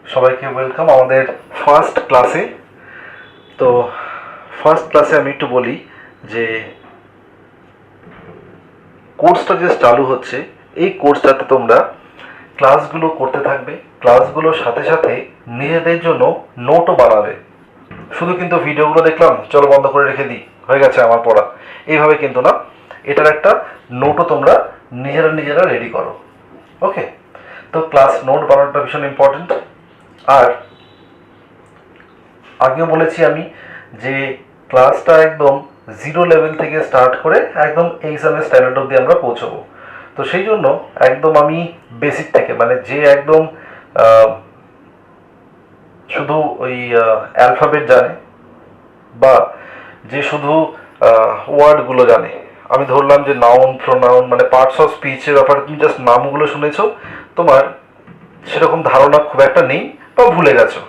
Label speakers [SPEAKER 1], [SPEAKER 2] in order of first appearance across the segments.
[SPEAKER 1] সবাইকে ওয়েলকাম আমাদের ফার্স্ট ক্লাসে। তো ফার্স্ট ক্লাসে আমি একটু বলি যে কোর্সটা যে চালু হচ্ছে, এই কোর্সটাতে তোমরা ক্লাসগুলো করতে থাকবে, ক্লাসগুলোর সাথে সাথে নিজেদের জন্য নোটও বানাবে। শুধু কিন্তু ভিডিওগুলো দেখলাম, চলো বন্ধ করে রেখে দিই, হয়ে গেছে আমার পড়া, এইভাবে কিন্তু না। এটার একটা নোটও তোমরা নিজেরা রেডি করো। ওকে, তো ক্লাস নোট বানানোটা ভীষণ ইম্পর্টেন্ট। আর আগেও বলেছি আমি যে ক্লাসটা একদম জিরো লেভেল থেকে স্টার্ট করে একদম এক্সামের স্ট্যান্ডার্ড অবধি আমরা পৌঁছবো। তো সেই জন্য একদম আমি বেসিক থেকে, মানে যে একদম শুধু ওই অ্যালফাবেট জানে বা যে শুধু ওয়ার্ডগুলো জানে, আমি ধরলাম যে নাউন প্রোনাউন মানে পার্টস অফ স্পিচের ব্যাপারে তুমি জাস্ট নামগুলো শুনেছো, তোমার সেরকম ধারণা খুব একটা নেই বা ভুলে গেছো।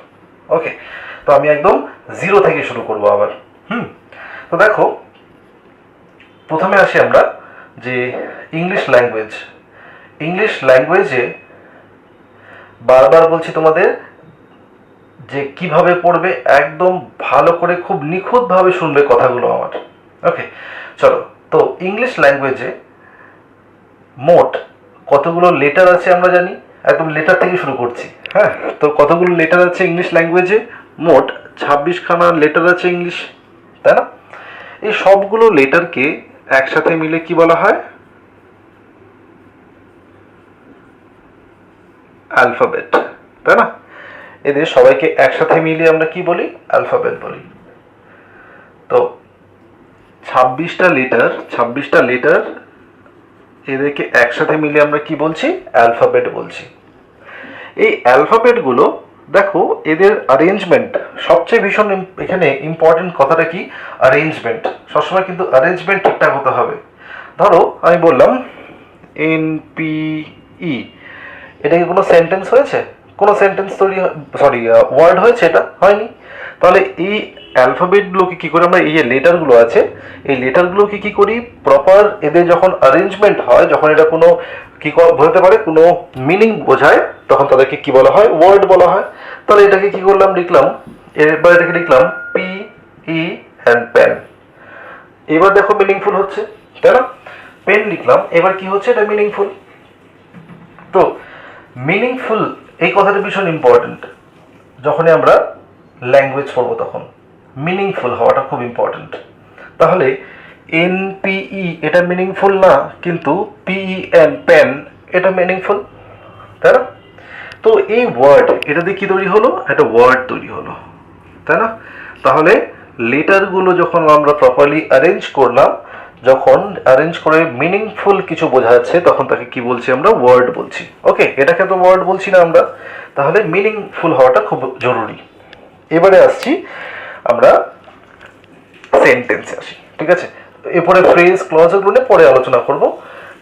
[SPEAKER 1] ওকে, তো আমি একদম জিরো থেকে শুরু করব আবার। তো দেখো, প্রথমে আসি আমরা যে ইংলিশ ল্যাঙ্গুয়েজে বারবার বলছি তোমাদের যে কিভাবে পড়বে, একদম ভালো করে খুব নিখুঁতভাবে শুনবে কথাগুলো আমার। ওকে, চলো। তো ইংলিশ ল্যাঙ্গুয়েজে মোট কতগুলো লেটার আছে আমরা জানি, একদম লেটার থেকে শুরু করছি। হ্যাঁ, তো কতগুলো লেটার আছে ইংলিশ ল্যাঙ্গুয়েজে? মোট 26খানা লেটার আছে ইংলিশ, তাই না? এই সবগুলো লেটারকে একসাথে মিলে কি বলা হয়? অ্যালফাবেট, তাই না? এদের সবাইকে একসাথে মিলিয়ে আমরা কি বলি? অ্যালফাবেট বলি। তো 26টা লেটার এদেরকে একসাথে মিলিয়ে আমরা কি বলছি? অ্যালফাবেট বলছি। এই অ্যালফাবেটগুলো দেখো, এদের অ্যারেঞ্জমেন্ট সবচেয়ে ভীষণ এখানে ইম্পর্টেন্ট কথাটা কি? অ্যারেঞ্জমেন্ট। সবসময় কিন্তু অ্যারেঞ্জমেন্ট ঠিকঠাক হতে হবে। ধরো আমি বললাম NPE, এটা কি কোনো সেন্টেন্স হয়েছে? কোনো সেন্টেন্স তৈরি, সরি, ওয়ার্ড হয়েছে? এটা হয়নি। তাহলে এই অ্যালফাবেটগুলোকে কী করে আমরা, এই যে লেটারগুলো আছে, এই লেটারগুলোকে কী করি? প্রপার এদের যখন অ্যারেঞ্জমেন্ট হয়, যখন এটা কোনো কী বোঝাতে পারে, কোনো মিনিং বোঝায়, তখন তাদেরকে কি বলা হয়? ওয়ার্ড বলা হয়। তাহলে এটাকে কি করলাম? লিখলাম, এবার এটাকে লিখলাম PE অ্যান্ড পেন। এবার দেখো মিনিংফুল হচ্ছে, তাই না? পেন লিখলাম, এবার কি হচ্ছে? এটা মিনিংফুল। তো মিনিংফুল এই কথাটা ভীষণ ইম্পর্টেন্ট। যখনই আমরা ল্যাঙ্গুয়েজ পড়বো তখন মিনিংফুল হওয়াটা খুব ইম্পর্টেন্ট। তাহলে NPE এটা মিনিংফুল না, কিন্তু PEN পেন এটা মিনিংফুল, তাই না? তো এই ওয়ার্ড, এটা দিয়ে কি তৈরি হলো? একটা ওয়ার্ড তৈরি হলো, তাই না? তাহলে লেটারগুলো যখন আমরা প্রপারলি অ্যারেঞ্জ করলাম, যখন অ্যারেঞ্জ করে মিনিংফুল কিছু বোঝাচ্ছে, তখন তাকে কি বলছি? আমরা ওয়ার্ড বলছি। ওকে, এটাকে তো ওয়ার্ড বলছি না আমরা। তাহলে মিনিংফুল হওয়াটা খুব জরুরি। এবারে আসছি আমরা সেন্টেন্সে আসি, ঠিক আছে? এরপরে ফ্রেজ ক্লজ এগুলো নিয়ে পরে আলোচনা করব,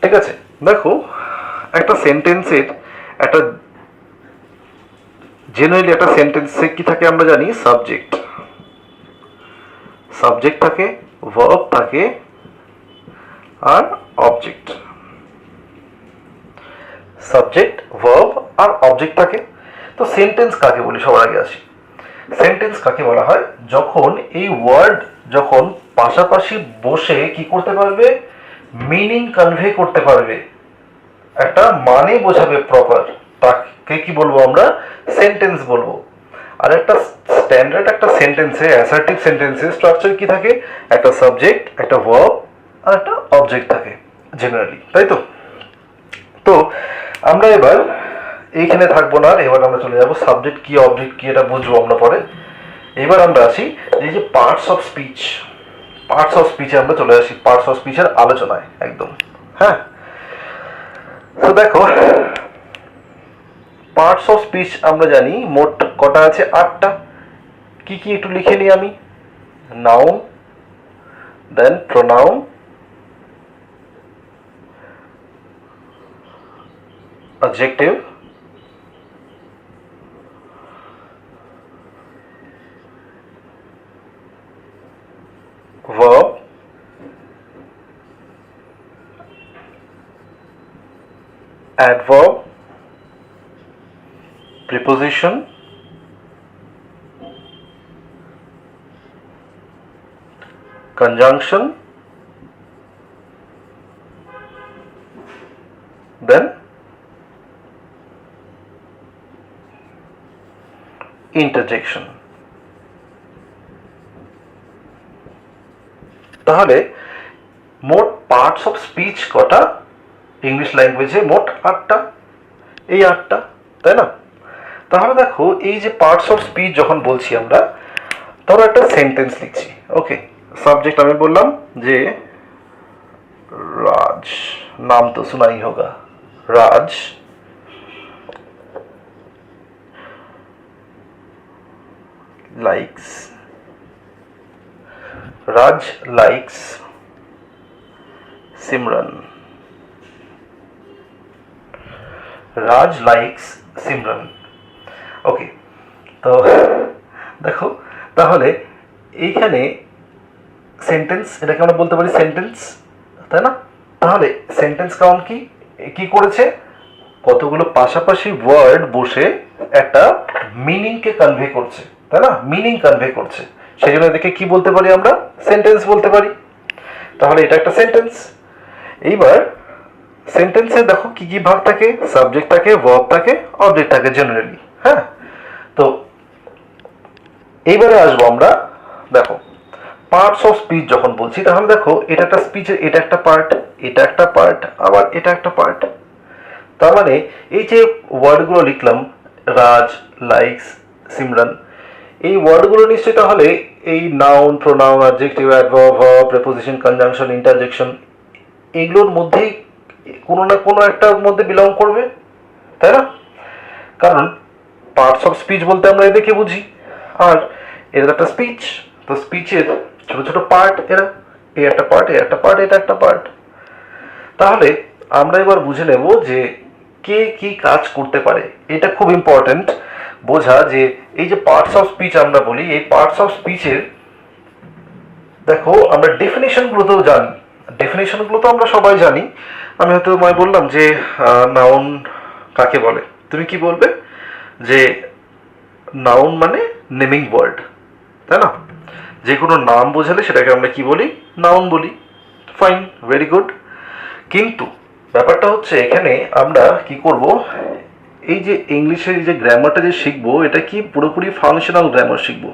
[SPEAKER 1] ঠিক আছে? দেখো, একটা সেন্টেন্সের একটা জেনারেলি একটা সেন্টেন্সে কি থাকে আমরা জানি? সাবজেক্ট থাকে, ভার্ব থাকে, আর অবজেক্ট। সাবজেক্ট, ভার্ব আর অবজেক্ট থাকে। তো সেন্টেন্স কাকে বলি? সবার আগে আসি, সেন্টেন্স কাকে বলা হয়? যখন এই ওয়ার্ড যখন পাশাপাশি বসে কি করতে পারবে? মিনিং কনভে করতে পারবে, একটা মানে বোঝাবে প্রপার, তাকে কি বলবো আমরা? সেন্টেন্স বলবো। আর একটা স্ট্যান্ডার্ড একটা সেন্টেন্সে, অ্যাসার্টিভ সেন্টেন্সে স্ট্রাকচার কি থাকে? একটা সাবজেক্ট, একটা ভার্ব আর একটা অবজেক্ট থাকে জেনারেলি, তাই তো? তো আমরা এবার এইখানে থাকবো না, এবার আমরা চলে যাবো সাবজেক্ট কি অবজেক্ট কি, এটা বুঝবো আমরা পরে। এবার আমরা আসি এই যে পার্টস অফ স্পিচে আমরা চলে আসি, পার্টস অফ স্পিচের আলোচনায় একদম। হ্যাঁ, তো দেখো, পার্টস অফ স্পিচ আমরা জানি মোট কটা আছে? 8টা। কি কি একটু লিখে নিই আমি। Noun, then pronoun, adjective, verb, adverb, preposition, conjunction, then interjection. তাহলে মোট পার্টস অফ স্পিচ কটা ইংলিশ ল্যাঙ্গুয়েজে? মোট 8টা। এই 8টা, তাই না? তাহলে দেখো, এই যে পার্টস অফ স্পিচ যখন বলছি আমরা, ধরো একটা সেন্টেন্স লিখছি। ওকে, সাবজেক্ট আমি বললাম যে রাজ, নাম তো শোনাই হোগা, রাজ likes, Raj likes Simran, Raj likes Simran. ওকে, তো দেখো, তাহলে এইখানে সেন্টেন্স, এটাকে আমরা বলতে পারি সেন্টেন্স, তাই না? তাহলে সেন্টেন্স কাউন্ট কি করেছে? কতগুলো পাশাপাশি ওয়ার্ড বসে একটা মিনিংকে কনভে করছে, তাই না? মিনিং কনভে করছে, সেই জন্য এটাকে কি বলতে পারি আমরা? সেন্টেন্স বলতে পারি। তাহলে এটা একটা সেন্টেন্স। এইবার সেন্টেন্সে দেখো কি কি ভাগ থাকে? সাবজেক্ট থাকে, ভার্ব থাকে, অবজেক্ট থাকে জেনারেলি। হ্যাঁ, তো এইবারে আসবো আমরা, দেখো পার্টস অফ স্পিচ যখন বলছি, তাহলে দেখো এটা একটা স্পিচের, এটা একটা পার্ট, এটা একটা পার্ট, আবার এটা একটা পার্ট। তার মানে এই যে ওয়ার্ডগুলো লিখলাম, রাজ লাইকস সিমরান, এই ওয়ার্ডগুলো নিশ্চয়ই তাহলে এই noun, pronoun, adjective, adverb, verb, preposition, conjunction, interjection, এগুলোর মধ্যেই কোনো না কোনো একটার মধ্যে বিলং করবে, তাই না? কারণ পার্টস অফ স্পিচ বলতে আমরা এদেরকে বুঝি, আর এরা একটা স্পিচ, তো স্পিচের ছোট ছোট পার্ট এরা, এই একটা পার্ট, এই একটা পার্ট, এটা একটা পার্ট। তাহলে আমরা এবার বুঝে নেব যে কে কি কাজ করতে পারে। এটা খুব ইম্পর্টেন্ট বোঝা, যে এই যে পার্টস অফ স্পিচ আমরা বলি, এই পার্টস অফ স্পিচের দেখো আমরা ডেফিনেশনগুলো তো জানি, ডেফিনেশনগুলো তো আমরা সবাই জানি। আমি হয়তো তোমায় বললাম যে নাউন কাকে বলে, তুমি কি বলবে? যে নাউন মানে নেমিং ওয়ার্ড, তাই না? যে কোনো নাম বোঝালে সেটাকে আমরা কি বলি? নাউন বলি। Fine, very good. কিন্তু ব্যাপারটা হচ্ছে এখানে আমরা কি করব, এই যে ইংলিশের যে গ্রামারটা যে শিখবো, এটা কি পুরোপুরি ফাংশনাল গ্রামার শিখবো।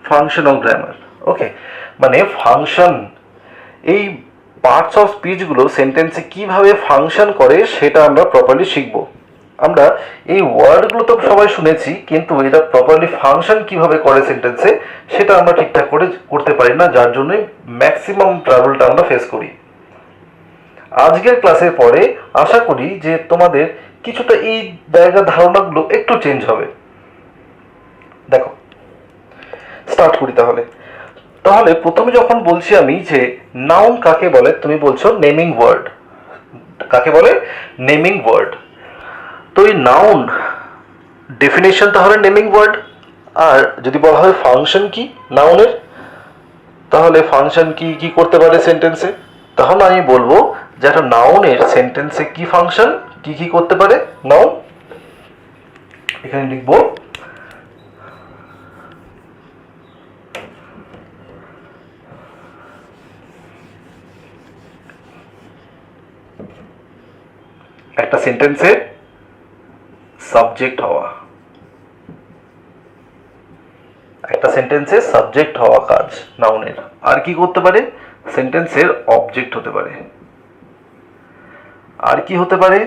[SPEAKER 1] ফাংশনাল গ্রামার, ওকে, মানে ফাংশন, এই পার্টস অফ স্পিচগুলো সেন্টেন্সে কিভাবে ফাংশন করে সেটা আমরা প্রপারলি শিখবো। আমরা এই ওয়ার্ডগুলো তো সবাই শুনেছি, কিন্তু এটা প্রপারলি ফাংশন কিভাবে করে সেন্টেন্সে সেটা আমরা ঠিকঠাক করে করতে পারি না, যার জন্য ম্যাক্সিমাম ট্রাবলটা আমরা ফেস করি। আজকের ক্লাসের পরে আশা করি যে তোমাদের কিছুটা এই জায়গার ধারণাগুলো একটু চেঞ্জ হবে। দেখো, স্টার্ট করি তাহলে। তাহলে প্রথমে যখন বলছি আমি যে নাউন কাকে বলে, তুমি বলছো নেমিং ওয়ার্ড। কাকে বলে? Naming word. তো এই নাউন ডেফিনেশন তাহলে নেমিং ওয়ার্ড, আর যদি বলা হয় ফাংশন কি নাউনের, তাহলে ফাংশন কি কি করতে পারে সেন্টেন্সে, তাহলে আমি বলবো যে একটা নাউনের সেন্টেন্সে কি ফাংশন, কি কি করতে পারে নাউন। এখানে লিখবো একটা সেন্টেন্সে সাবজেক্ট হওয়া, একটা সেন্টেন্সে সাবজেক্ট হওয়া কাজ নাউনের। আর কি করতে পারে? সেন্টেন্সের অবজেক্ট হতে পারে। আর কি হতে পারে?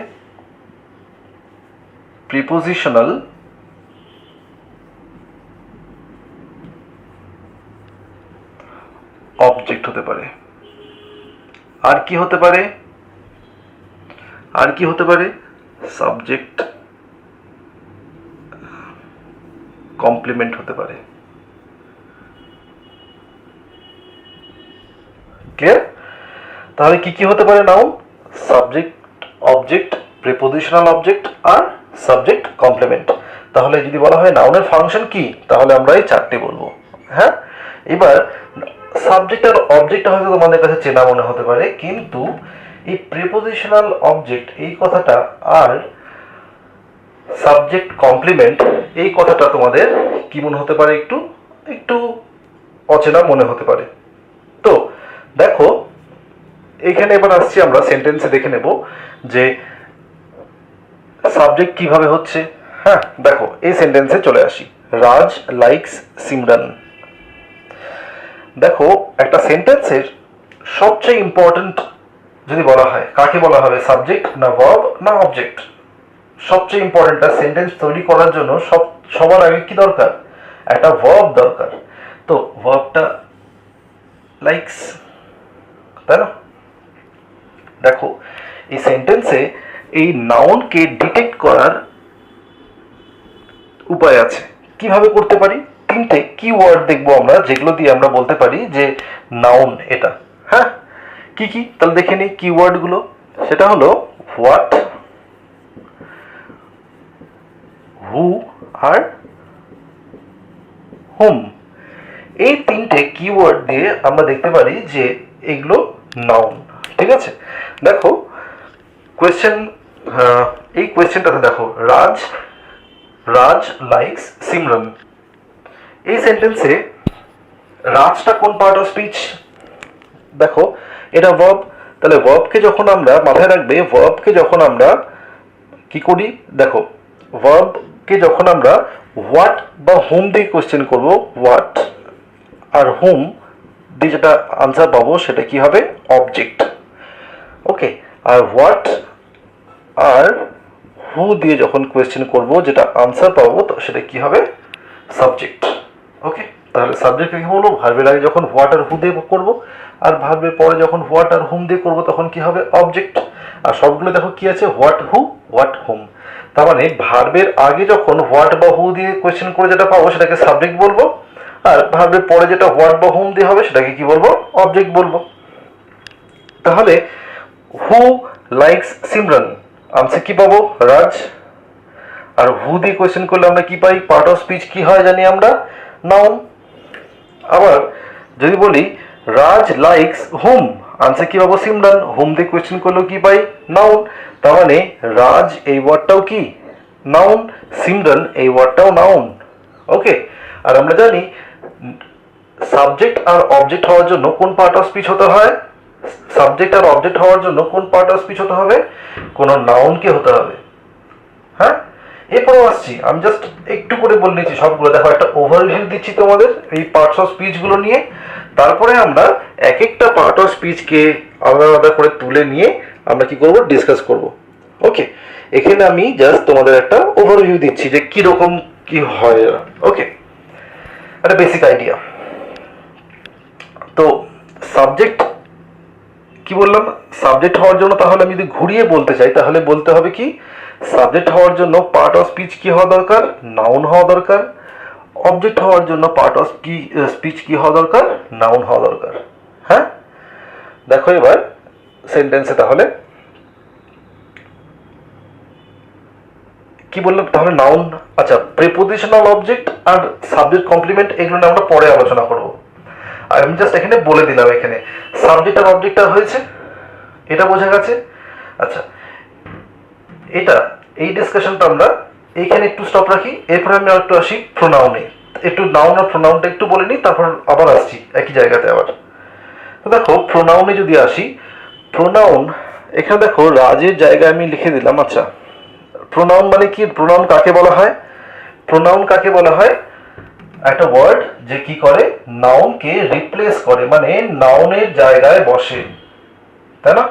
[SPEAKER 1] প্রিপোজিশনাল অবজেক্ট হতে পারে। আর কি হতে পারে? আর কি হতে পারে? সাবজেক্ট কমপ্লিমেন্ট হতে পারে। ক্লিয়ার? তাহলে কি কি হতে পারে noun? Subject, object, prepositional object আর সাবজেক্ট কমপ্লিমেন্ট। তাহলে যদি বলা হয় নাউনের ফাংশন কি, তাহলে আমরা এই চারটে বলবো। হ্যাঁ, এবার সাবজেক্ট আর অবজেক্ট হয়তো তোমাদের কাছে চেনা মনে হতে পারে, কিন্তু এই প্রিপোজিশনাল অবজেক্ট এই কথাটা আর সাবজেক্ট কমপ্লিমেন্ট এই কথাটা তোমাদের কি মনে হতে পারে? একটু একটু অচেনা মনে হতে পারে। তো দেখো এখানে এবার আসছি আমরা সেন্টেন্সে, দেখে নেব যে সাবজেক্ট কিভাবে হচ্ছে। হ্যাঁ দেখো এই সেন্টেন্সে চলে আসি, রাজ লাইকস সিমরান। দেখো একটা সেন্টেন্সের সবচেয়ে ইম্পর্টেন্ট যদি বলা হয় কাকে বলা হবে, সাবজেক্ট না ভার্ব না অবজেক্ট? সবচেয়ে ইম্পর্টেন্ট সেন্টেন্স তৈরি করার জন্য সবার আগে কি দরকার, একটা ভার্ব দরকার। তো ভার্বটা লাইকস, তাই না? দেখো এই সেন্টেন্সে এই নাউনকে ডিটেক্ট করার উপায় আছে। কিভাবে করতে পারি, তিনটে কিওয়ার্ড দেখবো আমরা যেগুলো দিয়ে আমরা বলতে পারি যে নাউন এটা। হ্যাঁ কি কি তাহলে দেখে নিই কিওয়ার্ড গুলো। সেটা হলো হোয়াট, হু আর হুম। এই তিনটে কিওয়ার্ড দিয়ে আমরা দেখতে পারি যে এগুলো নাউন। ঠিক আছে, দেখো কোয়েশ্চেন, এই কোয়েশ্চেনটাতে দেখো রাজ লাইকস সিমরান। এই সেন্টেন্সে রাজটা কোন পার্ট অফ স্পিচ? দেখো এটা ভার্ব, তাহলে ভার্বকে যখন আমরা মাথায় রাখবে, ভার্বকে যখন আমরা কি করি, দেখো ভার্বকে যখন আমরা হোয়াট বা হোম দিয়ে কোয়েশ্চেন করব, হোয়াট আর হোম দিয়ে যেটা আনসার পাবো সেটা কি হবে, object. Okay, R what are হু দিয়ে যখন কোয়েশ্চেন করব যেটা আনসার পাবো তো সেটা কি হবে, সাবজেক্ট। ওকে, তাহলে সাবজেক্ট কি হলো, ভার্বের আগে যখন হোয়াট আর হু দিয়ে করব, আর ভার্বের পরে যখন হোয়াট আর হুম দিয়ে করব তখন কি হবে, অবজেক্ট। আর সবগুলো দেখো কি আছে, হোয়াট হু হোয়াট হুম। তার মানে ভার্বের আগে যখন হোয়াট বা হু দিয়ে কোয়েশ্চেন করে যেটা পাবো সেটাকে সাবজেক্ট বলবো, আর ভার্বের পরে যেটা হোয়াট বা হুম দিয়ে হবে সেটাকে কি বলবো, অবজেক্ট বলবো। তাহলে হু লাইকস সিমরান, আনসার কি পাবো, রাজ। আর হু দিয়ে কোয়েশ্চেন করলে আমরা কি পাই, পার্ট অফ স্পিচ কি হয় জানি আমরা, নাউন। আবার যদি বলি রাজ লাইকস হুম, আনসার কি পাবো, সিমরান। হুম দিয়ে কোয়েশ্চেন করলেও কি পাই, নাউন। তার মানে রাজ এই ওয়ার্ডটাও কি নাউন, সিমরান এই ওয়ার্ডটাও নাউন। ওকে, আর আমরা জানি সাবজেক্ট আর অবজেক্ট হওয়ার জন্য কোন পার্ট অফ স্পিচ হতে হয়, সাবজেক্ট আর অবজেক্ট হওয়ার জন্য কোন পার্ট অফ স্পিচ হতে হবে, কোন নাউনকে হতে হবে। হ্যাঁ, এরপরেও আসছি, আমি জাস্ট একটু করে বলে নিচ্ছি সবগুলো। দেখো একটা ওভারভিউ দিচ্ছি তোমাদের এই পার্টস অফ স্পিচ গুলো নিয়ে, তারপরে আমরা এক একটা পার্ট অফ স্পিচকে আলাদা আলাদা করে তুলে নিয়ে আমরা কি করব, ডিসকাস করব। ওকে, এখানে আমি জাস্ট তোমাদের একটা ওভারভিউ দিচ্ছি যে কি রকম কি হয়। ওকে, একটা বেসিক আইডিয়া। তো সাবজেক্ট কি বললাম, সাবজেক্ট হওয়ার জন্য তাহলে আমি যদি ঘুরিয়ে বলতে চাই তাহলে বলতে হবে কি, সাবজেক্ট হওয়ার জন্য পার্ট অফ স্পিচ কি হওয়া দরকার, নাউন হওয়া দরকার। অবজেক্ট হওয়ার জন্য পার্ট অফ স্পিচ কি হওয়া দরকার, নাউন হওয়া দরকার। হ্যাঁ, দেখো এবার সেন্টেন্সে তাহলে কি বললাম, তাহলে নাউন, আচ্ছা প্রিপোজিশনাল অবজেক্ট আর সাবজেক্ট কমপ্লিমেন্ট এগুলো নিয়ে আমরা পরে আলোচনা করব। আর আমি জাস্ট এখানে বলে দিলাম, এখানে সাবজেক্ট আর অবজেক্ট হয়েছে, এটা বোঝা গেছে। আচ্ছা, এটা এই ডিসকাশনটা আমরা এইখানে একটু স্টপ রাখি, এরপরে আমি একটু আসি প্রোনাউনে। একটু নাউন আর প্রোনাউনটা একটু বলে নিই, তারপর আবার আসছি একই জায়গাতে আবার। তো দেখো প্রোনাউনে যদি আসি, প্রোনাউন এখানে দেখো রাজের জায়গায় আমি লিখে দিলাম। আচ্ছা, প্রোনাউন মানে কি, প্রোনাউন কাকে বলা হয়, প্রোনাউন কাকে বলা হয়, একটা ওয়ার্ড যে কি করে, নাউনকে রিপ্লেস করে, মানে নাউনের জায়গায় বসে, তাই না?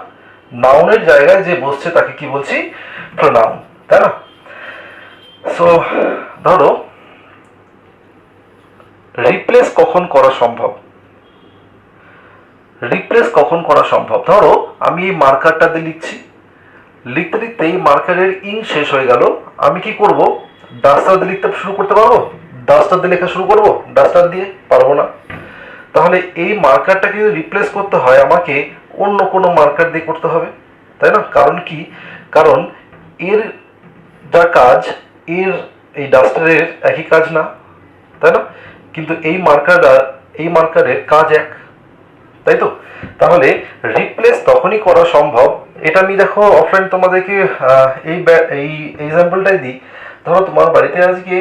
[SPEAKER 1] নাউনের জায়গায় যে বসছে তাকে কি বলছি, প্রোনাউন, তাই না? সো ধরো রিপ্লেস কখন করা সম্ভব, রিপ্লেস কখন করা সম্ভব, ধরো আমি এই মার্কারটা দিয়ে লিখছি, লিখতে লিখতে এই মার্কারের ইঙ্ক শেষ হয়ে গেল, আমি কি করব, ডাস্টার দিয়ে লিখতে শুরু করতে পারবো, ডাস্টার দিয়ে লেখা শুরু করব, ডাস্টার দিয়ে পারবো না। তাহলে এই মার্কারটাকে যদি রিপ্লেস করতে হয় আমাকে অন্য কোনো মার্কার দিয়ে করতে হবে, তাই না? কারণ কি, কারণ এর যা কাজ, এর এই ডাস্টারের একই কাজ না, তাই না? কিন্তু এই মার্কারের কাজ এক, তাই তো? তাহলে রিপ্লেস তখনই করা সম্ভব, এটা আমি দেখো অফলাইন তোমাদেরকে এই এই এক্সাম্পলটাই দিই। ধরো তোমার বাড়িতে আজকে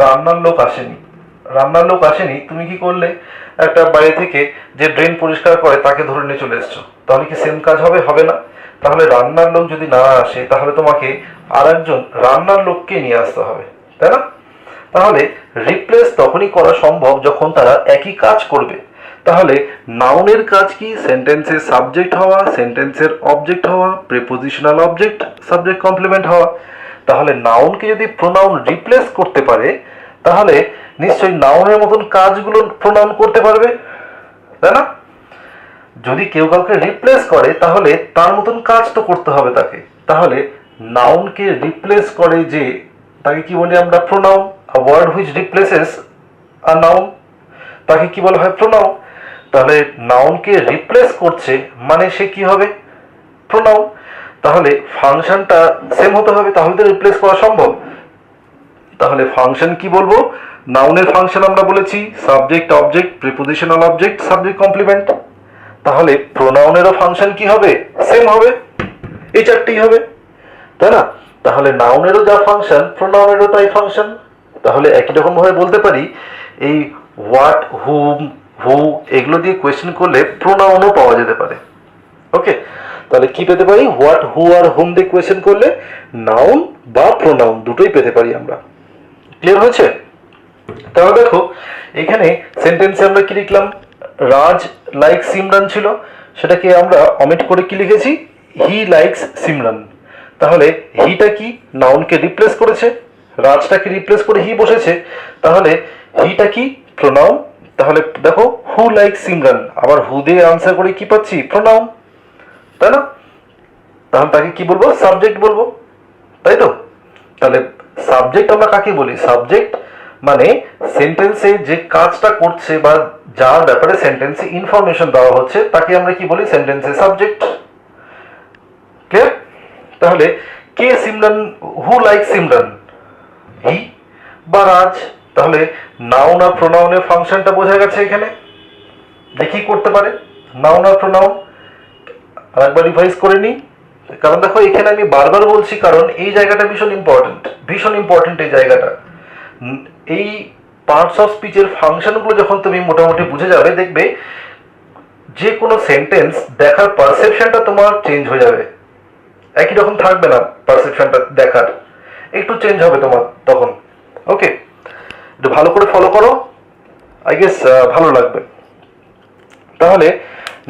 [SPEAKER 1] রান্নার লোক আসেনি, তুমি কি করলে, একটা বাইরে থেকে যে ড্রেন পরিষ্কার করে তাকে ধরে নিয়ে চলে এসছো, তাহলে কি সেম কাজ হবে? হবে না। তাহলে রান্নার লোক যদি না আসে তাহলে তোমাকে আর একজন রান্নার লোককে নিয়ে আসতে হবে, তাই না? তাহলে রিপ্লেস তখনই করা সম্ভব যখন তারা একই কাজ করবে। তাহলে নাউনের কাজ কি? সেন্টেন্সের সাবজেক্ট হওয়া, সেন্টেন্সের অবজেক্ট হওয়া, প্রিপোজিশনাল অবজেক্ট, সাবজেক্ট কমপ্লিমেন্ট হওয়া। তাহলে নাউনকে যদি প্রোনাউন রিপ্লেস করতে পারে তাহলে নিশ্চয়ই নাউনের মতন কাজগুলো প্রোনাউন করতে পারবে, তাই না? যদি কেউ কাউকে রিপ্লেস করে তাহলে তার মতন কাজ তো করতে হবে তাকে। তাহলে নাউনকে রিপ্লেস করে যে, তাকে কি বলি আমরা? Pronoun. A word which replaces a noun, তাকে কি বলা হয়? প্রোনাউন। তাহলে নাউনকে রিপ্লেস করছে মানে সে কি হবে? প্রোনাউন। তাহলে ফাংশনটা সেম হতে হবে, তাহলে তো রিপ্লেস করা সম্ভব। তাহলে ফাংশন কি বলবো? নাউনের ফাংশন আমরা বলেছি subject, object, prepositional object, subject complement. তাহলে প্রোনাউনেরও ফাংশন কি হবে? সেম হবে, এই চারটেই হবে, তাই না? তাহলে নাউনেরও যা ফাংশন প্রোনাউনেরও তাই ফাংশন। তাহলে একই রকম ভাবে বলতে পারি এই হোয়াট, হুম, হু এগুলো দিয়ে কোয়েশ্চেন করলে প্রোনাউনও পাওয়া যেতে পারে। ওকে, তাহলে কি পেতে পারি? হোয়াট, হু আর হুম দিয়ে কোয়েশ্চেন করলে নাউন বা প্রোনাউন দুটোই পেতে পারি আমরা। ক্লিয়ার হয়েছে? তাহলে দেখো এখানে সেন্টেন্সে আমরা কি লিখলাম? রাজ লাইক সিমরান ছিল, সেটাকে আমরা অমিট করে কি লিখেছি? He likes Simran. তাহলে হিটা কি? নাউনকে রিপ্লেস করেছে, রাজটাকে রিপ্লেস করে হি বসেছে, তাহলে হিটা কি? প্রোনাউন। তাহলে দেখো হু লাইক সিমরান, আবার হু দিয়ে আনসার করে কি পাচ্ছি? প্রোনাউন, তাই না? তাহলে তাকে কি বলবো? সাবজেক্ট বলবো, তাই তো? তাহলে সাবজেক্ট আমরা কাকে বলি? সাবজেক্ট মানে সেন্টেন্সে যে কাজটা করছে বা যার ব্যাপারে সেন্টেন্সে ইনফরমেশন দেওয়া হচ্ছে তাকে আমরা কি বলি? সেন্টেন্সে সাবজেক্ট। ক্লিয়ার? তাহলে কে সিমরান, হু লাইক সিমরান? হি বা রাজ। তাহলে নাউন আর প্রোনাউনের ফাংশনটা বোঝা গেছে এখানে। দেখি করতে পারে নাউন আর প্রোনাউন। আরেকবার রিভাইজ করে নিই, কারণ দেখো এখানে আমি বারবার বলছি কারণ এই জায়গাটা ভীষণ ইম্পর্টেন্ট, ভীষণ ইম্পর্টেন্ট এই জায়গাটা। এই পার্টস অফ স্পিচের ফাংশনগুলো যখন তুমি মোটামুটি বুঝে যাবে দেখবে যে কোনো সেন্টেন্স দেখার পারসেপশনটা তোমার চেঞ্জ হয়ে যাবে, একই রকম থাকবে না পারসেপশনটা দেখার, একটু চেঞ্জ হবে তোমার তখন। ওকে, একটু ভালো করে ফলো করো, আই গেস ভালো লাগবে। তাহলে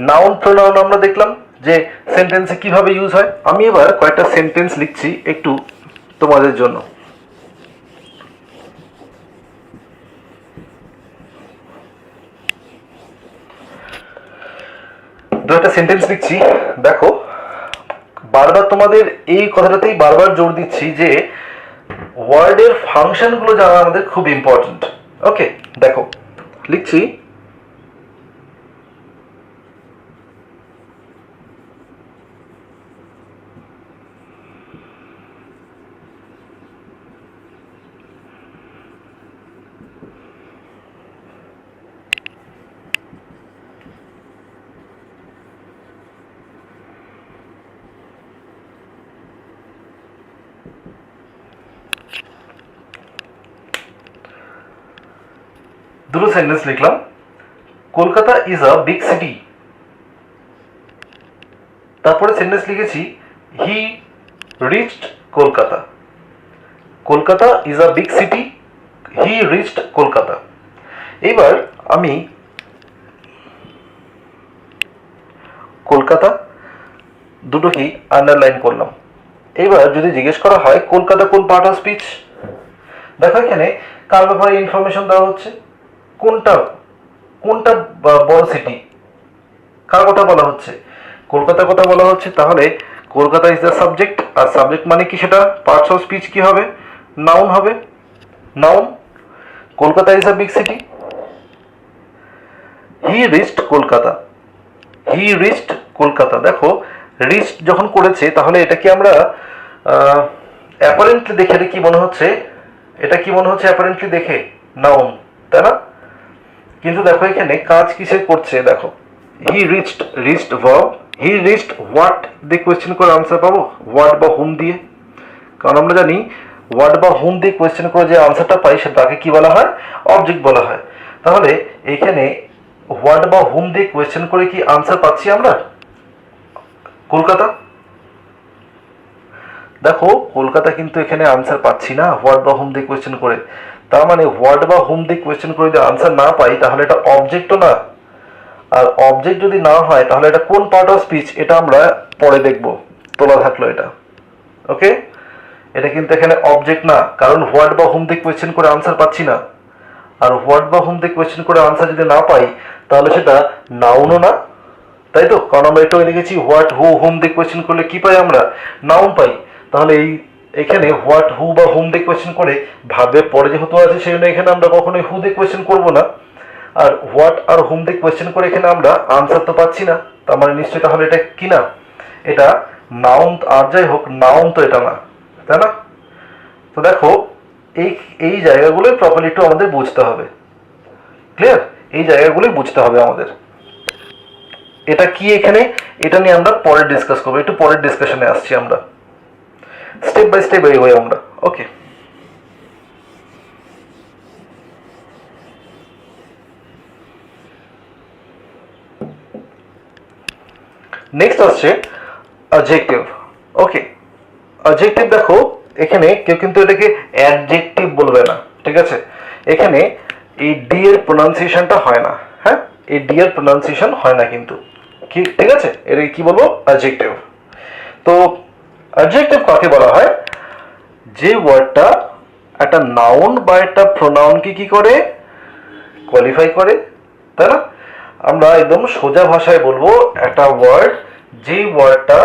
[SPEAKER 1] নাউন প্রোনাউন আমরা দেখলাম যে সেন্টেন্সে কিভাবে ইউজ হয়। আমি এবার কয়েকটা সেন্টেন্স লিখছি একটু তোমাদের জন্য। দু একটা সেন্টেন্স লিখছি, দেখো বারবার তোমাদের এই কথাটাতেই বারবার জোর দিচ্ছি যে ওয়ার্ডের ফাংশনগুলো জানা আমাদের খুব ইম্পর্টেন্ট। ওকে, দেখো লিখছি, দুটো সেন্টেন্স লিখলাম। Kolkata is a big city. তারপরে সেন্টেন্স লিখেছি he reached Kolkata. Kolkata is a big city, he reached Kolkata. এবার আমি কলকাতা দুটোকেই আন্ডারলাইন করলাম। এবার যদি জিজ্ঞেস করা হয় কলকাতা কোন পার্ট অফ স্পিচ, দেখো এখানে কার ব্যাপারে ইনফরমেশন দেওয়া হচ্ছে, কোনটা কোনটা বড় সিটি, কার কথা বলা হচ্ছে? কলকাতার কথা বলা হচ্ছে। তাহলে কলকাতা ইজ দ্য সাবজেক্ট, আর সাবজেক্ট মানে কি? সেটা পার্টস অফ স্পিচ কি হবে? নাউন হবে, noun. Kolkata is a big city, he reached Kolkata, he reached Kolkata. দেখো রিচড যখন করেছে তাহলে এটা কি আমরা অ্যাপারেন্টলি দেখে কি মনে হচ্ছে? এটা কি মনে হচ্ছে অ্যাপারেন্টলি দেখে? নাউন, তাই না? কিন্তু দেখো এখানে কাজ কিসে করছে, দেখো he reached, reached verb, he reached what দিয়ে কোয়েশ্চেন করে আনসার পাবো? হোয়াট বা হুম দিয়ে। কারণ আমরা জানি হোয়াট বা হুম দিয়ে কোয়েশ্চেন করে যে আনসারটা পাই সেটাকে কি বলা হয়? অবজেক্ট বলা হয়। তাহলে এখানে হোয়াট বা হুম দিয়ে কোয়েশ্চেন করে কি আনসার পাচ্ছি আমরা? কলকাতা, দেখো কলকাতা কিন্তু এখানে আনসার পাচ্ছি না হোয়াট বা হুম দিয়ে কোয়েশ্চেন করে। তার মানে হোয়াট বা হুম দিয়ে কোয়েশ্চেন করে যদি আনসার না পাই তাহলে এটা অবজেক্টও না। আর অবজেক্ট যদি না হয় তাহলে এটা কোন পার্ট অফ স্পিচ এটা আমরা পরে দেখব, তোলা থাকলো এটা। ওকে, এটা কিন্তু এখানে অবজেক্ট না, কারণ হোয়াট বা হুম দিয়ে কোয়েশ্চেন করে আনসার পাচ্ছি না। আর হোয়াট বা হুম দিয়ে কোয়েশ্চেন করে আনসার যদি না পাই তাহলে সেটা নাউনও না, তাই তো? কারণ আমরা এটাও লিখেছি হোয়াট হু হুম দিয়ে কোয়েশ্চেন করলে কি পাই আমরা? নাউন পাই। তাহলে এখানে হোয়াট হু বা হুম দিয়ে কোয়েশ্চেন করে ভার্বের পরে যেহেতু আছে সেই জন্য এখানে আমরা কখনোই হু দিয়ে কোয়েশ্চেন করবো না। আর হোয়াট আর হুম দিয়ে কোয়েশ্চেন করে এখানে আমরা আনসার তো পাচ্ছি না, তার মানে নিশ্চয়ই তাহলে এটা কি না? এটা নাউন। আর যাই হোক নাউন তো এটা না, তাই না? তো দেখো এই এই জায়গাগুলোই প্রপারলি একটু আমাদের বুঝতে হবে। ক্লিয়ার? এই জায়গাগুলোই বুঝতে হবে আমাদের। এটা কি এখানে, এটা নিয়ে আমরা পরে ডিসকাস করবো, একটু পরের ডিসকাশনে আসছি আমরা, স্টেপ বাই স্টেপ এগোই আমরা। ওকে, নেক্সট আসছে অ্যাডজেক্টিভ। ওকে, অ্যাডজেক্টিভ দেখো এখানে কেউ কিন্তু এটাকে অ্যাডজেক্টিভ বলবে না, ঠিক আছে? এখানে এই ডি এর প্রোনাউন্সিয়েশনটা হয় না। হ্যাঁ, এই ডি এর প্রোনাউন্সিয়েশন হয় না কিন্তু, কি ঠিক আছে? এটাকে কি বলবো? অ্যাডজেক্টিভ। তো অ্যাডজেক্টিভ কাকে বলা হয়? যে ওয়ার্ডটা একটা নাউন বা একটা প্রোনাউনকে কি করে? কোয়ালিফাই করে, তাই না? আমরা একদম সোজা ভাষায় বলবো একটা ওয়ার্ড, যে ওয়ার্ডটা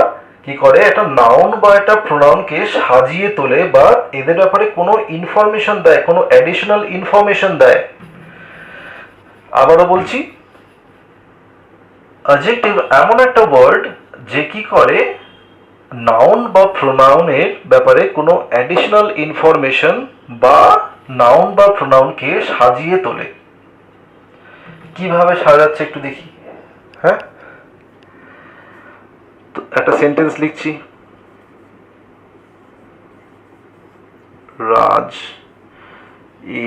[SPEAKER 1] কি করে একটা নাউন বা একটা প্রোনাউনকে সাজিয়ে তোলে বা এদের ব্যাপারে কোনো ইনফরমেশন দেয়, কোনো অ্যাডিশনাল ইনফরমেশন দেয়। আবারও বলছি, অ্যাডজেক্টিভ এমন একটা ওয়ার্ড যে কি করে নাউন বা প্রোনাউনের ব্যাপারে কোনো অ্যাডিশনাল ইনফরমেশন বা নাউন বা প্রোনাউনকে সাজিয়ে তোলে। কিভাবে সাজাচ্ছে একটু দেখি। হ্যাঁ, তো একটা সেন্টেন্স লিখছি, Raj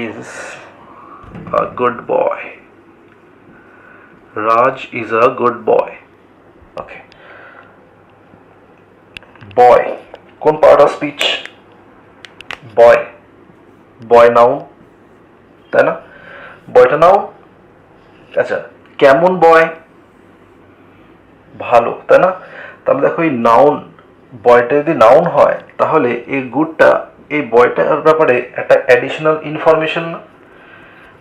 [SPEAKER 1] is a good boy. Raj is a good boy. Okay, boy কোন part of speech? Boy, boy noun, তাই না? বয়টা নাউন। আচ্ছা, কেমন বয়? ভালো, তাই না? তাহলে দেখো এই নাউন, বয়টা যদি নাউন হয় তাহলে এই গুডটা এই বয়টার ব্যাপারে একটা অ্যাডিশনাল ইনফরমেশন না?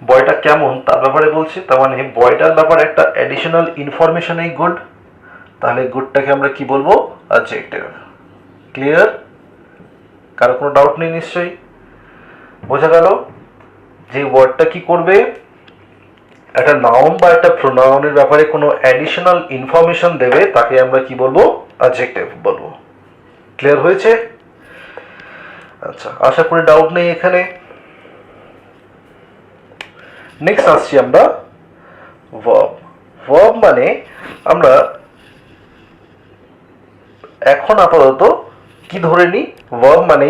[SPEAKER 1] বয়টা কেমন তার ব্যাপারে বলছে, তার মানে বয়টার ব্যাপারে একটা অ্যাডিশনাল ইনফরমেশন এই গুড। তাহলে গুডটাকে আমরা কি বলবো? অ্যাডজেক্টিভ। ক্লিয়ার? কারো কোনো ডাউট নেই নিশ্চয়ই? বোঝা গেল যে ওয়ার্ডটা কি করবে? একটা নাউন বা একটা প্রোনাউনের ব্যাপারে কোনো অ্যাডিশনাল ইনফরমেশন দেবে, তাকে আমরা কি বলবো? অ্যাডজেক্টিভ বলবো। ক্লিয়ার হয়েছে? আচ্ছা, আশা করি ডাউট নেই এখানে। নেক্সট আসছি আমরা ভার্ব। ভার্ব মানে আমরা এখন আপাতত কি ধরে নিই? ভার্ব মানে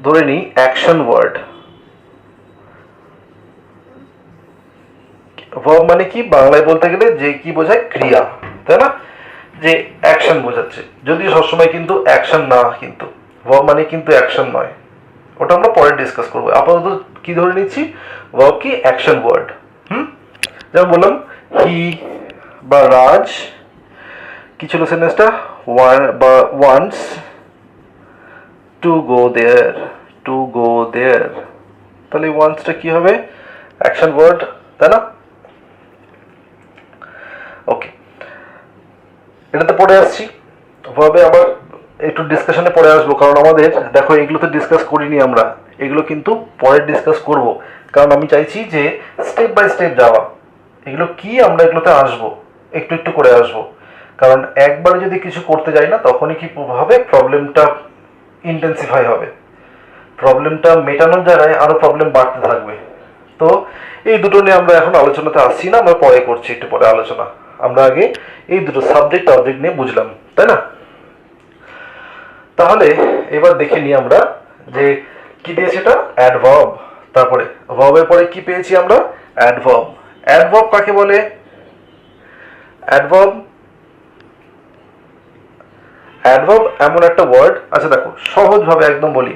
[SPEAKER 1] ধরে নিই অ্যাকশন ওয়ার্ড। ভার্ব মানে কি বাংলায় বলতে গেলে যে কি বোঝায়? ক্রিয়া, তাই না? যে অ্যাকশন বোঝাচ্ছে, যদিও সবসময় কিন্তু অ্যাকশন না, কিন্তু ভার্ব মানে কিন্তু অ্যাকশন নয়, ওটা আমরা পরে ডিসকাস করবো। আপাতত কি ধরে নিচ্ছি? ভার্ব কি? Action word. যেমন বললাম হি বা রাজ, কি ছিল সেন্টেন্সটা? ওয়ান বা wants to go there, to go there. তাহলে ওয়ান্টসটা কি হবে? অ্যাকশন ওয়ার্ড, তাই না? ওকে, এটাতে পরে আসছি। ভাবে আবার একটু ডিসকাশনে পরে আসবো, কারণ আমাদের দেখো এগুলো তো ডিসকাস করিনি আমরা, এগুলো কিন্তু পরে ডিসকাস করব, কারণ আমি চাইছি যে স্টেপ বাই স্টেপ যাওয়া। এগুলো কি আমরা এগুলোতে আসবো, একটু একটু করে আসবো, কারণ একবারে যদি কিছু করতে যাই না তখনই কি হবে? প্রবলেমটা ইন্টেন্সিফাই হবে, প্রবলেমটা মেটানোর জায়গায় আরো প্রবলেম বাড়তে থাকবে। তো এই দুটো নিয়ে আমরা এখন আলোচনাতে আসছি না, আমরা পরে করছি, একটু পরে আলোচনা। আমরা আগে এই দুটো সাবজেক্ট অবজেক্ট নিয়ে বুঝলাম, তাই না? তাহলে এবার দেখে নিই আমরা যে কি দিয়েছে এটা? অ্যাডভার্ব। তারপরে ভার্বের পরে কি পেয়েছি আমরা? অ্যাডভার্ব। অ্যাডভার্ব কাকে বলে? অ্যাডভার্ব অ্যাডভার্ব এমন একটা ওয়ার্ড, আচ্ছা দেখো সহজভাবে একদম বলি,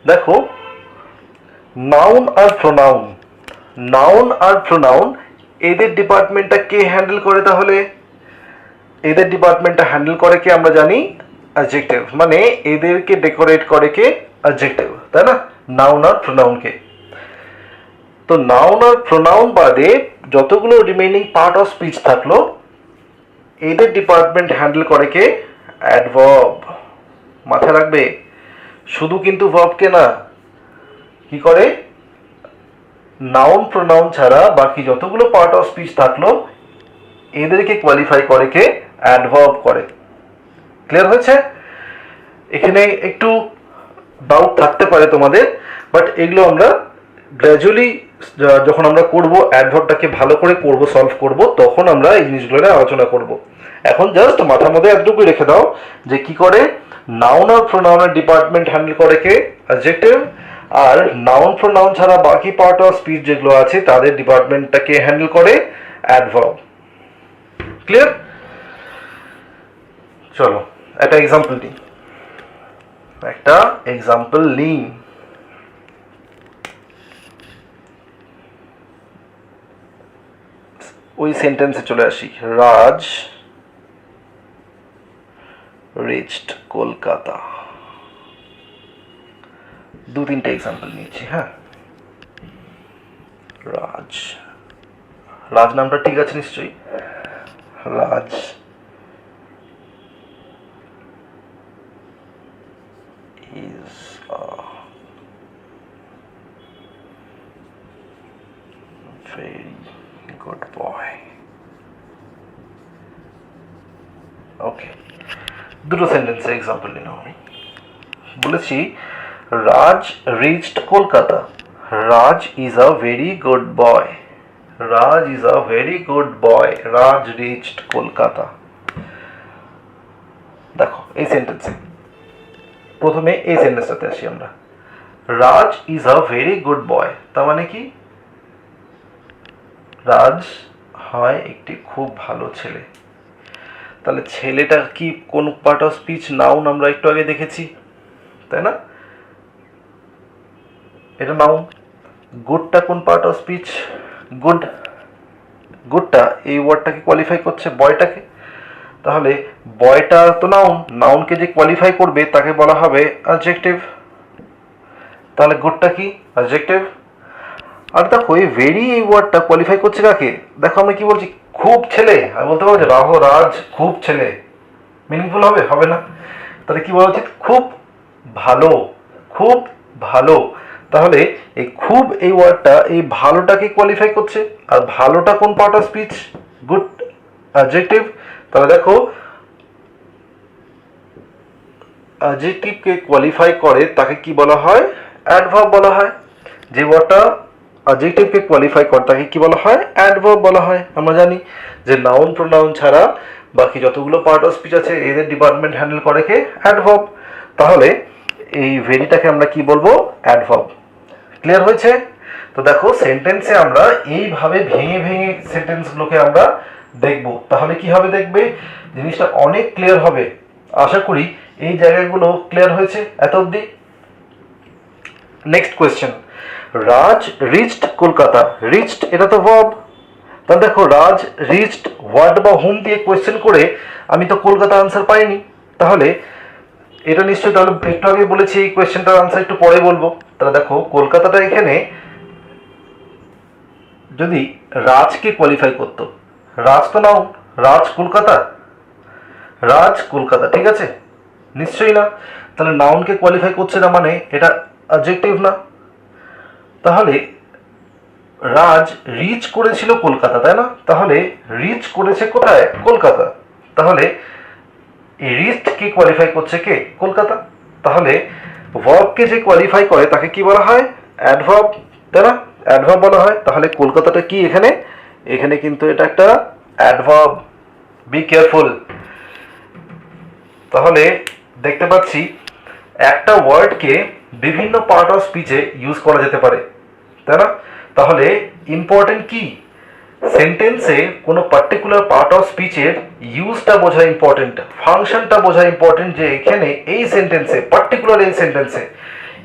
[SPEAKER 1] দেখো নাউন আর প্রোনাউন, নাউন আর প্রোনাউন এদের ডিপার্টমেন্টটা কে হ্যান্ডেল করে? তাহলে এদের ডিপার্টমেন্টটা হ্যান্ডেল করে কে আমরা জানি? অ্যাডজেক্টিভ, মানে এদেরকে ডেকোরেট করে কে? অ্যাডজেক্টিভ, তাই না? নাউন আর প্রোনাউনকে। তো নাউন আর প্রোনাউন বাদে যতগুলো রিমেইনিং পার্ট অফ স্পিচ থাকলো এদের ডিপার্টমেন্ট হ্যান্ডেল করে কে? অ্যাডভার্ব। মাথায় রাখবে, শুধু কিন্তু ভার্বকে না, কি করে? নাউন প্রোনাউন ছাড়া বাকি যতগুলো পার্ট অফ স্পিচ থাকলো এদেরকে কোয়ালিফাই করে কে? অ্যাডভার্ব করে। ক্লিয়ার হয়েছে? এখানে একটু ডাউট থাকতে পারে তোমাদের, বাট এগুলো আমরা গ্র্যাজুয়ালি যখন আমরা করব, অ্যাডভার্বটাকে ভালো করে করব, সলভ করব, তখন আমরা এই জিনিসগুলো নিয়ে আলোচনা করব। এখন জাস্ট মাথার মধ্যে এতটুকুই রেখে দাও যে কি করে নাউন আর প্রোনাউনের ডিপার্টমেন্ট হ্যান্ডেল করে কে? অ্যাডজেক্টিভ। আর নাউন প্রোনাউন ছাড়া বাকি পার্ট অফ স্পিচ যেগুলো আছে তাদের ডিপার্টমেন্টটাকে হ্যান্ডেল করে অ্যাডভার্ব। ক্লিয়ার? চলো একটা এক্সাম্পল নিই, একটা এক্সাম্পল নিই। ওই সেন্টেন্সে চলে আসি, রাজ রিচড কলকাতা। দু তিনটে এক্সাম্পল নিয়েছি। হ্যাঁ, রাজ, রাজ নামটা ঠিক আছে নিশ্চয়ই? রাজ is a very good boy. ওকে, দুটো সেন্টেন্সের এক্সাম্পল নিলাম আমি। বলেছি Raj reached Kolkata, Raj is a very good boy, Raj is a very good boy, Raj reached Kolkata. দেখো এই সেন্টেন্সে প্রথমে এই সেন্টেন্সটাতে আসি আমরা, Raj is a very good boy, তার মানে কি? রাজ হয় একটি খুব ভালো ছেলে। তাহলে ছেলেটা কি কোন পার্ট অফ স্পিচ? নাউন, আমরা একটু আগে দেখেছি, তাই না? এটা নাউন। গুডটা কোন পার্ট অফ স্পিচ? গুড। গুডটা এই ওয়ার্ডটাকে কোয়ালিফাই করছে, বয়টাকে। তাহলে বয়টা তো নাউন, নাউনকে যে কোয়ালিফাই করবে তাকে বলা হবে অ্যাডজেক্টিভ। তাহলে গুডটা কি? অ্যাডজেক্টিভ। আর দেখো এই ভেরি এই ওয়ার্ডটা কোয়ালিফাই করছে কাকে? দেখো আমি কি বলছি, খুব ছেলে। আমি বলতে পারবো যে রাহ রাজ খুব ছেলে, মিনিংফুল হবে? হবে না। তাহলে কি বলা উচিত? খুব ভালো, খুব ভালো। তাহলে এই খুব এই ওয়ার্ডটা এই ভালোটাকে কোয়ালিফাই করছে, আর ভালোটা কোন part of speech? Good, adjective. তাহলে দেখো অ্যাডজেক্টিভকে কোয়ালিফাই করে তাকে কি বলা হয়? অ্যাডভার্ব বলা হয়। যে ওয়ার্ডটা অ্যাডজেক্টিভকে কোয়ালিফাই করে তাকে কি বলা হয়? অ্যাডভার্ব বলা হয়। আমরা জানি যে নাউন প্রোনাউন ছাড়া বাকি যতগুলো পার্ট অফ স্পিচ আছে এদের ডিপার্টমেন্ট হ্যান্ডেল করে কে? অ্যাডভার্ব। তাহলে এই ভেরিটাকে আমরা কি বলবো? অ্যাডভার্ব। ক্লিয়ার হয়েছে? তো দেখো সেন্টেন্সে আমরা এইভাবে ভেঙে ভেঙে সেন্টেন্সগুলোকে আমরা দেখব, তাহলে কি হবে দেখবে জিনিসটা অনেক ক্লিয়ার হবে। আশা করি এই জায়গাগুলো ক্লিয়ার হয়েছে এত অবধি। নেক্সট কোয়েশ্চেন, রাজ রিচড কলকাতা। রিচড এটা তো ভার্ব। তাহলে দেখো রাজ রিচড হোয়াট বা হোম দিয়ে কোয়েশ্চেন করে আমি তো কলকাতা আনসার পাইনি। তাহলে এটা নিশ্চয়ই, তাহলে একটু আগে বলেছি এই কোয়েশ্চেনটার আনসার একটু পরে বলবো। তাহলে দেখো কলকাতাটা এখানে যদি রাজকে কোয়ালিফাই করতো, রাজ তো নাও, রাজ কলকাতা, রাজ কলকাতা, ঠিক আছে? নিশ্চয়ই না। তাহলে নাউনকে কোয়ালিফাই করছে না মানে এটা অ্যাডজেক্টিভ না। তাহলে রাজ রিচ করেছিল কলকাতা, তাই না? তাহলে রিচ করেছে কোথায়? কলকাতা। তাহলে এই রিচকে কোয়ালিফাই করছে কে? কলকাতা। তাহলে ভার্বকে যে কোয়ালিফাই করে তাকে কি বলা হয়? অ্যাডভার্ব, তাই না? অ্যাডভার্ব বলা হয়। তাহলে কলকাতাটা কি এখানে? এখানে কিন্তু এটা একটা অ্যাডভার্ব। Be careful. তাহলে দেখতে পাচ্ছি একটা ওয়ার্ডকে বিভিন্ন পার্ট অফ স্পিচে ইউজ করা যেতে পারে, তাই না? তাহলে ইম্পর্টেন্ট কি, সেন্টেন্সে কোনো পার্টিকুলার পার্ট অফ স্পিচের ইউজটা বোঝা ইম্পর্টেন্ট, ফাংশনটা বোঝা ইম্পর্টেন্ট, যে এখানে এই সেন্টেন্সে পার্টিকুলার এই সেন্টেন্সে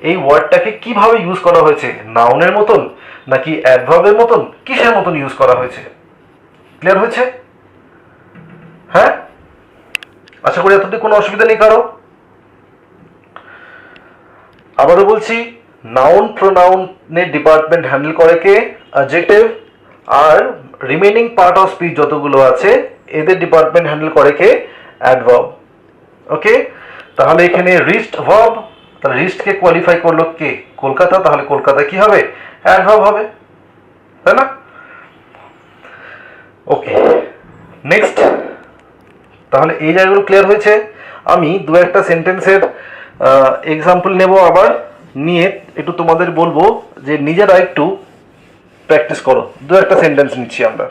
[SPEAKER 1] এই ওয়ার্ডটাকে কিভাবে ইউজ করা হয়েছে, নাউনের মতন নাকি অ্যাডভার্বের মতন, কিসের মতন ইউজ করা হয়েছে। ক্লিয়ার হয়েছে? হ্যাঁ, আশা করি এতটুকু কোনো অসুবিধা নেই কারো। আবারও বলছি, নাউন প্রোনাউনের ডিপার্টমেন্ট হ্যান্ডেল করে কে, অ্যাডজেক্টিভ, আর রিমেনিং পার্ট অফ স্পিচ যতগুলো আছে এদের ডিপার্টমেন্ট হ্যান্ডেল করে কে, অ্যাডভার্ব। ওকে, তাহলে এখানে রিচড ভার্ব, তাহলে রিচডকে কোয়ালিফাই করলো কে, কলকাতা, তাহলে কলকাতা কি হবে, অ্যাডভার্ব হবে, তাই না? ওকে, নেক্সট। তাহলে এই জায়গাগুলো ক্লিয়ার হয়েছে। আমি দু একটা সেন্টেন্সের এক্সাম্পল নেব, আবার নিয়ে একটু তোমাদের বলবো যে নিজেরা একটু প্র্যাকটিস করো। দু একটা সেন্টেন্স নিচ্ছি আমরা।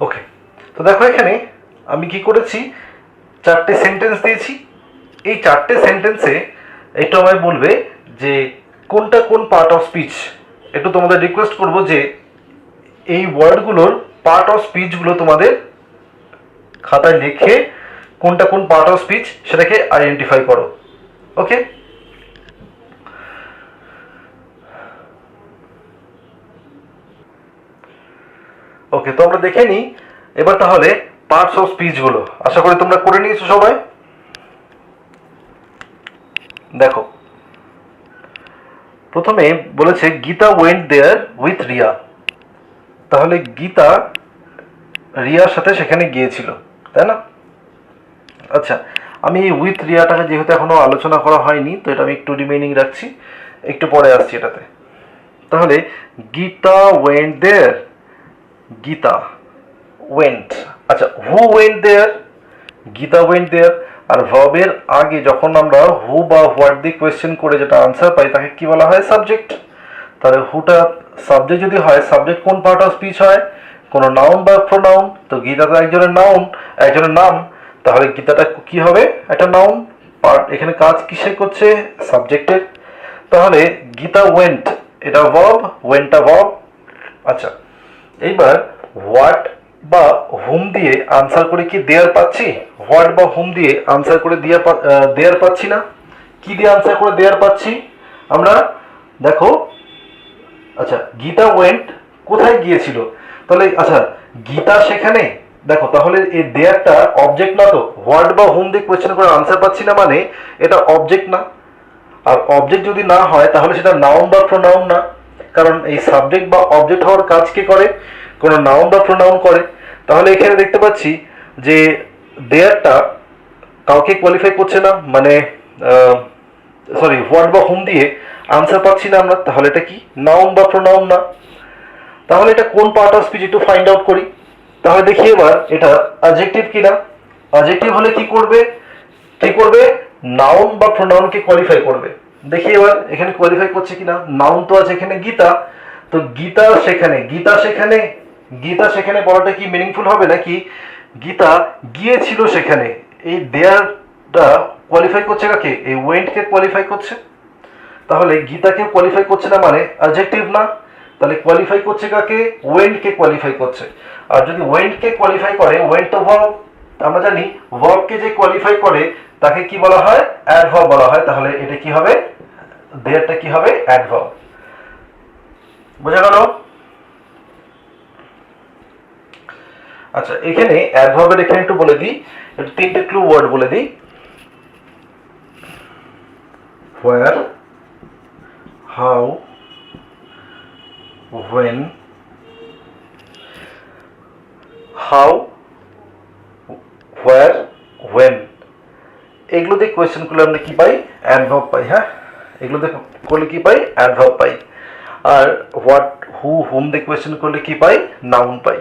[SPEAKER 1] ওকে, তো দেখো এখানে আমি কি করেছি, চারটে সেন্টেন্স দিয়েছি। এই চারটে সেন্টেন্সে একটু আমায় বলবে যে কোনটা কোন পার্ট অফ স্পিচ। একটু তোমাদের রিকোয়েস্ট করব যে এই ওয়ার্ডগুলোর পার্ট অফ স্পিচগুলো তোমাদের খাতায় লিখে কোনটা কোন পার্ট অফ স্পিচ সেটাকে আইডেন্টিফাই করো। ওকে, ওকে, তো আমরা দেখে নিই এবার তাহলে পার্টস অফ স্পিচগুলো। আশা করি তোমরা করে নিয়েছো সবাই। দেখো, প্রথমে বলেছে Geeta went there with Riya. তাহলে গীতা রিয়ার সাথে সেখানে গিয়েছিল, তাই না? আচ্ছা, আমি এই উইথ রিয়াটাকে যেহেতু এখনো আলোচনা করা হয়নি, তো এটা আমি একটু রিমেইনিং রাখছি, একটু পরে আসছি এটাতে। তাহলে Gita went there, Gita went. আচ্ছা, who went there, Gita went there. আর ভার্বের আগে যখন আমরা হু বা হোয়াট দিয়ে কোয়েশ্চেন করে যেটা আনসার পাই তাকে কি বলা হয়, সাবজেক্ট। তাহলে হুটা সাবজেক্ট যদি হয়, সাবজেক্ট কোন পার্ট অফ স্পিচ হয়, কোনো নাউন বা প্রোনাউন। তো গীতা তো একজনের নাউন, একজনের নাম, তাহলে গীতাটা কি হবে, একটা নাউন পার্ট। এখানে কাজ কিসে করছে, সাবজেক্টের। তাহলে গীতা ওয়েন্ট এটা ভার্ব, ওয়েন্টটা ভার্ব। আচ্ছা, এইবার হোয়াট বা হুম দিয়ে আনসার করে কি দেয়ার পাচ্ছি, হোয়াট বা হুম দিয়ে আনসার করে দেয়ার পাচ্ছি না। কি দিয়ে আনসার করে দেয়ার পাচ্ছি আমরা, দেখো। আচ্ছা, গীতা ওয়েন্ট কোথায় গিয়েছিল, তাহলে আচ্ছা, গীতা সেখানে, দেখো তাহলে এই দেয়ারটা অবজেক্ট না তো, হোয়াট বা হোম দিয়ে কোয়েশ্চেন করে আনসার পাচ্ছি না মানে এটা অবজেক্ট না। আর অবজেক্ট যদি না হয় তাহলে সেটা নাউন বা প্রোনাউন না, কারণ এই সাবজেক্ট বা অবজেক্ট হওয়ার কাজ কে করে, কোনো নাউন বা প্রোনাউন করে। তাহলে এখানে দেখতে পাচ্ছি যে দেয়ারটা কাউকে কোয়ালিফাই করছে না, মানে সরি হোয়াট বা হোম দিয়ে আনসার পাচ্ছি না আমরা, তাহলে এটা কি নাউন বা প্রোনাউন না। তাহলে এটা কোন পার্ট অফ স্পিচ একটু ফাইন্ড আউট করি। তাহলে দেখি এবার এটা অ্যাডজেক্টিভ কিনা। অ্যাডজেক্টিভ হলে কি করবে, কি করবে, নাউন বা প্রোনাউনকে কোয়ালিফাই করবে। দেখি এবার এখানে কোয়ালিফাই করছে কিনা। নাউন তো আছে এখানে গীতা, তো গীতা সেখানে, গীতা সেখানে, গীতা সেখানে বলাটা কি মিনিংফুল হবে নাকি গীতা গিয়েছিল সেখানে। এই দেয়ারটা কোয়ালিফাই করছে কাকে, এই ওয়েন্টকে কোয়ালিফাই করছে। তাহলে গীতাকে কোয়ালিফাই করছে না মানে অ্যাডজেক্টিভ না, তাহলে কোয়ালিফাই করছে কাকে, ওয়েন্টকে কোয়ালিফাই করছে। আর যদি ওয়েন্টকে কোয়ালিফাই করে, ওয়েন্ট তো ভার্ব, আমরা জানি ভার্বকে যে কোয়ালিফাই করে তাকে কি বলা হয়, অ্যাডভার্ব বলা হয়। তাহলে এটা কি হবে, দেয়ারটা কি হবে, অ্যাডভার্ব। বোঝা গেল? আচ্ছা, এখানে অ্যাডভার্বের এখানে একটু বলে দিই, একটু তিনটে ক্লু ওয়ার্ড বলে দিই। Where, how, when, how, where, when, এগুলোতে কোয়েশ্চেন করলে আমরা কি পাই, অ্যাডভার্ব পাই। হ্যাঁ, এগুলোতে করলে কি পাই, অ্যাডভার্ব পাই। আর হোয়াট, হু, হোম দিয়ে কোয়েশ্চেন করলে কি পাই, নাউন পাই।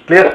[SPEAKER 1] ক্লিয়ার?